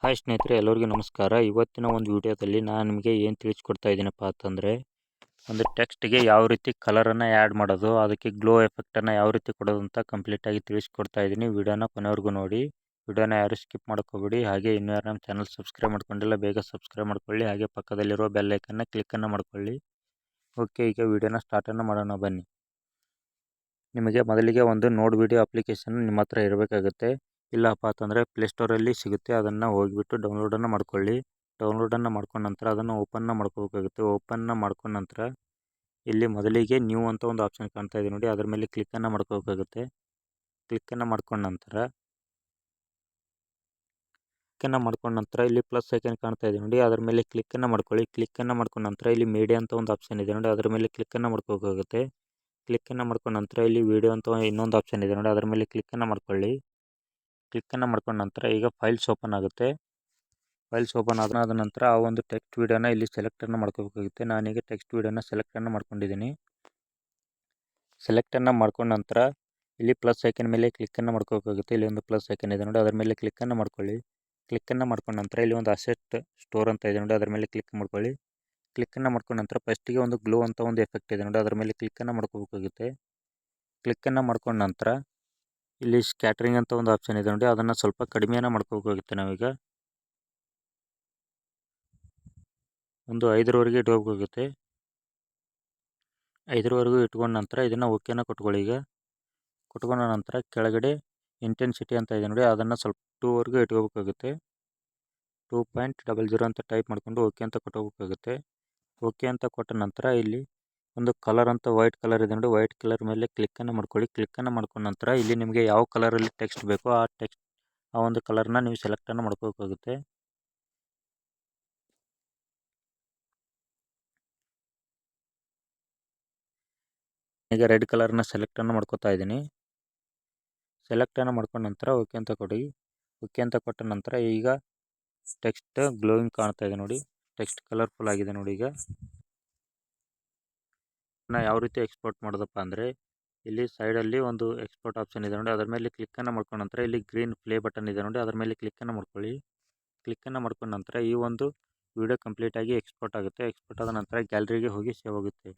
Hi ಸ್ನೇಹಿತರೆ, ಎಲ್ಲರಿಗೂ ನಮಸ್ಕಾರ. ಇವತ್ತಿನ ಒಂದು ವಿಡಿಯೋದಲ್ಲಿ ನಾನು ನಿಮಗೆ ಏನು ತಿಳಿಸ್ಕೊಡ್ತಾ ಇದ್ದೀನಪ್ಪ ಅಂತಂದರೆ, ಒಂದು ಟೆಕ್ಸ್ಟ್ಗೆ ಯಾವ ರೀತಿ ಕಲರನ್ನು ಆ್ಯಡ್ ಮಾಡೋದು, ಅದಕ್ಕೆ ಗ್ಲೋ ಎಫೆಕ್ಟನ್ನು ಯಾವ ರೀತಿ ಕೊಡೋದು ಅಂತ ಕಂಪ್ಲೀಟಾಗಿ ತಿಳಿಸ್ಕೊಡ್ತಾ ಇದ್ದೀನಿ. ವಿಡಿಯೋನ ಕೊನೆವರೆಗೂ ನೋಡಿ. ವಿಡಿಯೋನ ಯಾರು ಸ್ಕಿಪ್ ಮಾಡ್ಕೋಬೇಡಿ. ಹಾಗೆ ಇನ್ನೂ ಯಾರು ನಮ್ಮ ಚಾನಲ್ ಸಬ್ಸ್ಕ್ರೈಬ್ ಮಾಡ್ಕೊಂಡಿಲ್ಲ, ಬೇಗ ಸಬ್ಸ್ಕ್ರೈಬ್ ಮಾಡ್ಕೊಳ್ಳಿ. ಹಾಗೆ ಪಕ್ಕದಲ್ಲಿರುವ ಬೆಲ್ ಐಕನ್ನ ಕ್ಲಿಕ್ಕನ್ನು ಮಾಡ್ಕೊಳ್ಳಿ. ಓಕೆ, ಈಗ ವಿಡಿಯೋನ ಸ್ಟಾರ್ಟನ್ನು ಮಾಡೋಣ ಬನ್ನಿ. ನಿಮಗೆ ಮೊದಲಿಗೆ ಒಂದು ನೋಡ್ ವಿಡಿಯೋ ಅಪ್ಲಿಕೇಶನ್ ನಿಮ್ಮ ಹತ್ರ ಇರಬೇಕಾಗುತ್ತೆ. ಇಲ್ಲಪ್ಪ ಅಂತಂದರೆ ಪ್ಲೇಸ್ಟೋರಲ್ಲಿ ಸಿಗುತ್ತೆ, ಅದನ್ನು ಹೋಗಿಬಿಟ್ಟು ಡೌನ್ಲೋಡನ್ನು ಮಾಡ್ಕೊಳ್ಳಿ. ಡೌನ್ಲೋಡನ್ನು ಮಾಡ್ಕೊಂಡ ನಂತರ ಅದನ್ನು ಓಪನ್ನ ಮಾಡ್ಕೋಬೇಕಾಗುತ್ತೆ. ಓಪನ್ನ ಮಾಡ್ಕೊಂಡ ನಂತರ ಇಲ್ಲಿ ಮೊದಲಿಗೆ ನ್ಯೂ ಅಂತ ಒಂದು ಆಪ್ಷನ್ ಕಾಣ್ತಾ ಇದೆ ನೋಡಿ, ಅದರ ಮೇಲೆ ಕ್ಲಿಕ್ಕನ್ನು ಮಾಡ್ಕೋಬೇಕಾಗುತ್ತೆ. ಕ್ಲಿಕ್ಕನ್ನು ಮಾಡ್ಕೊಂಡ ನಂತರ ಇಲ್ಲಿ ಪ್ಲಸ್ ಐಕನ್ ಕಾಣ್ತಾ ಇದೆ ನೋಡಿ, ಅದರ ಮೇಲೆ ಕ್ಲಿಕ್ಕನ್ನು ಮಾಡ್ಕೊಳ್ಳಿ. ಕ್ಲಿಕ್ಕನ್ನು ಮಾಡ್ಕೊಂಡ ನಂತರ ಇಲ್ಲಿ ಮೀಡಿಯಾ ಅಂತ ಒಂದು ಆಪ್ಷನ್ ಇದೆ ನೋಡಿ, ಅದರ ಮೇಲೆ ಕ್ಲಿಕ್ಕನ್ನು ಮಾಡ್ಕೋಬೇಕಾಗುತ್ತೆ. ಕ್ಲಿಕ್ಕನ್ನು ಮಾಡ್ಕೊಂಡ ನಂತರ ಇಲ್ಲಿ ವಿಡಿಯೋ ಅಂತ ಇನ್ನೊಂದು ಆಪ್ಷನ್ ಇದೆ ನೋಡಿ, ಅದರ ಮೇಲೆ ಕ್ಲಿಕ್ಕನ್ನು ಮಾಡ್ಕೊಳ್ಳಿ. ಕ್ಲಿಕ್ಕನ್ನು ಮಾಡ್ಕೊಂಡ ನಂತರ ಈಗ ಫೈಲ್ಸ್ ಓಪನ್ ಆಗುತ್ತೆ. ಫೈಲ್ಸ್ ಓಪನ್ ಆದ ನಂತರ ಆ ಒಂದು ಟೆಕ್ಸ್ಟ್ ವಿಡಿಯೋನ ಇಲ್ಲಿ ಸೆಲೆಕ್ಟನ್ನು ಮಾಡ್ಕೋಬೇಕಾಗುತ್ತೆ. ನಾನೀಗ ಟೆಕ್ಸ್ಟ್ ವಿಡಿಯೋನ ಸೆಲೆಕ್ಟನ್ನು ಮಾಡ್ಕೊಂಡಿದ್ದೀನಿ. ಸೆಲೆಕ್ಟನ್ನು ಮಾಡ್ಕೊಂಡ ನಂತರ ಇಲ್ಲಿ ಪ್ಲಸ್ ಐಕನ್ ಮೇಲೆ ಕ್ಲಿಕ್ಕನ್ನು ಮಾಡ್ಕೋಬೇಕಾಗುತ್ತೆ. ಇಲ್ಲಿ ಒಂದು ಪ್ಲಸ್ ಐಕನ್ ಇದೆ ನೋಡಿ, ಅದರ ಮೇಲೆ ಕ್ಲಿಕ್ಕನ್ನು ಮಾಡ್ಕೊಳ್ಳಿ. ಕ್ಲಿಕ್ಕನ್ನು ಮಾಡ್ಕೊಂಡ ನಂತರ ಇಲ್ಲಿ ಒಂದು ಅಸೆಟ್ ಸ್ಟೋರ್ ಅಂತ ಇದೆ ನೋಡಿ, ಅದರ ಮೇಲೆ ಕ್ಲಿಕ್ ಮಾಡ್ಕೊಳ್ಳಿ. ಕ್ಲಿಕ್ಕನ್ನು ಮಾಡ್ಕೊಂಡ ನಂತರ ಫಸ್ಟಿಗೆ ಒಂದು ಗ್ಲೋ ಅಂತ ಒಂದು ಎಫೆಕ್ಟ್ ಇದೆ ನೋಡಿ, ಅದರ ಮೇಲೆ ಕ್ಲಿಕ್ಕನ್ನು ಮಾಡ್ಕೋಬೇಕಾಗುತ್ತೆ. ಕ್ಲಿಕ್ಕನ್ನು ಮಾಡ್ಕೊಂಡ ನಂತರ ಇಲ್ಲಿ ಸ್ಕ್ಯಾಟ್ರಿಂಗ್ ಅಂತ ಒಂದು ಆಪ್ಷನ್ ಇದೆ ನೋಡಿ, ಅದನ್ನು ಸ್ವಲ್ಪ ಕಡಿಮೆಯನ್ನು ಮಾಡ್ಕೋಬೇಕಾಗುತ್ತೆ. ನಾವೀಗ ಒಂದು 5ರವರೆಗೆ ಇಟ್ಕೋಬೇಕಾಗುತ್ತೆ. 5ರವರೆಗೂ ಇಟ್ಕೊಂಡ ನಂತರ ಇದನ್ನು ಓಕೆನ ಕೊಟ್ಕೊಳ್ಳಿ. ಈಗ ಕೊಟ್ಕೊಂಡ ನಂತರ ಕೆಳಗಡೆ ಇಂಟೆನ್ಸಿಟಿ ಅಂತ ಇದೆ ನೋಡಿ, ಅದನ್ನು ಸ್ವಲ್ಪ 2ವರೆಗೂ ಇಟ್ಕೋಬೇಕಾಗುತ್ತೆ. 2.00 ಅಂತ ಟೈಪ್ ಮಾಡಿಕೊಂಡು ಓಕೆ ಅಂತ ಕೊಟ್ಟೋಗಬೇಕಾಗುತ್ತೆ. ಓಕೆ ಅಂತ ಕೊಟ್ಟ ನಂತರ ಇಲ್ಲಿ ಒಂದು ಕಲರ್ ಅಂತ ವೈಟ್ ಕಲರ್ ಇದೆ ನೋಡಿ, ವೈಟ್ ಕಲರ್ ಮೇಲೆ ಕ್ಲಿಕ್ಕನ್ನು ಮಾಡ್ಕೊಳ್ಳಿ. ಕ್ಲಿಕ್ಕನ್ನು ಮಾಡ್ಕೊಂಡ ನಂತರ ಇಲ್ಲಿ ನಿಮಗೆ ಯಾವ ಕಲರಲ್ಲಿ ಟೆಕ್ಸ್ಟ್ ಬೇಕೋ ಆ ಒಂದು ಕಲರ್ನ ನೀವು ಸೆಲೆಕ್ಟನ್ನು ಮಾಡ್ಕೋಬೇಕಾಗುತ್ತೆ. ಈಗ ರೆಡ್ ಕಲರ್ನ ಸೆಲೆಕ್ಟನ್ನು ಮಾಡ್ಕೋತಾ ಇದ್ದೀನಿ. ಸೆಲೆಕ್ಟನ್ನು ಮಾಡ್ಕೊಂಡ ನಂತರ ಓಕೆ ಅಂತ ಕೊಡಿ. ಓಕೆ ಅಂತ ಕೊಟ್ಟ ನಂತರ ಈಗ ಟೆಕ್ಸ್ಟ್ ಗ್ಲೋಯಿಂಗ್ ಕಾಣ್ತಾ ಇದೆ ನೋಡಿ, ಟೆಕ್ಸ್ಟ್ ಕಲರ್ಫುಲ್ ಆಗಿದೆ ನೋಡಿ. ಈಗ ಯಾವ ರೀತಿ ಎಕ್ಸ್ಪೋರ್ಟ್ ಮಾಡೋದಪ್ಪ ಅಂದರೆ, ಇಲ್ಲಿ ಸೈಡಲ್ಲಿ ಒಂದು ಎಕ್ಸ್ಪೋರ್ಟ್ ಆಪ್ಷನ್ ಇದೆ ನೋಡಿ, ಅದರ ಮೇಲೆ ಕ್ಲಿಕ್ಕನ್ನು ಮಾಡ್ಕೊಂಡ ನಂತರ ಇಲ್ಲಿ ಗ್ರೀನ್ ಪ್ಲೇ ಬಟನ್ ಇದೆ ನೋಡಿ, ಅದರ ಮೇಲೆ ಕ್ಲಿಕ್ಕನ್ನು ಮಾಡ್ಕೊಳ್ಳಿ. ಕ್ಲಿಕ್ಕನ್ನು ಮಾಡ್ಕೊಂಡ ನಂತರ ಈ ಒಂದು ವಿಡಿಯೋ ಕಂಪ್ಲೀಟಾಗಿ ಎಕ್ಸ್ಪೋರ್ಟ್ ಆಗುತ್ತೆ. ಎಕ್ಸ್ಪೋರ್ಟ್ ಆದ ನಂತರ ಗ್ಯಾಲರಿಗೆ ಹೋಗಿ ಸೇವ್ ಆಗುತ್ತೆ.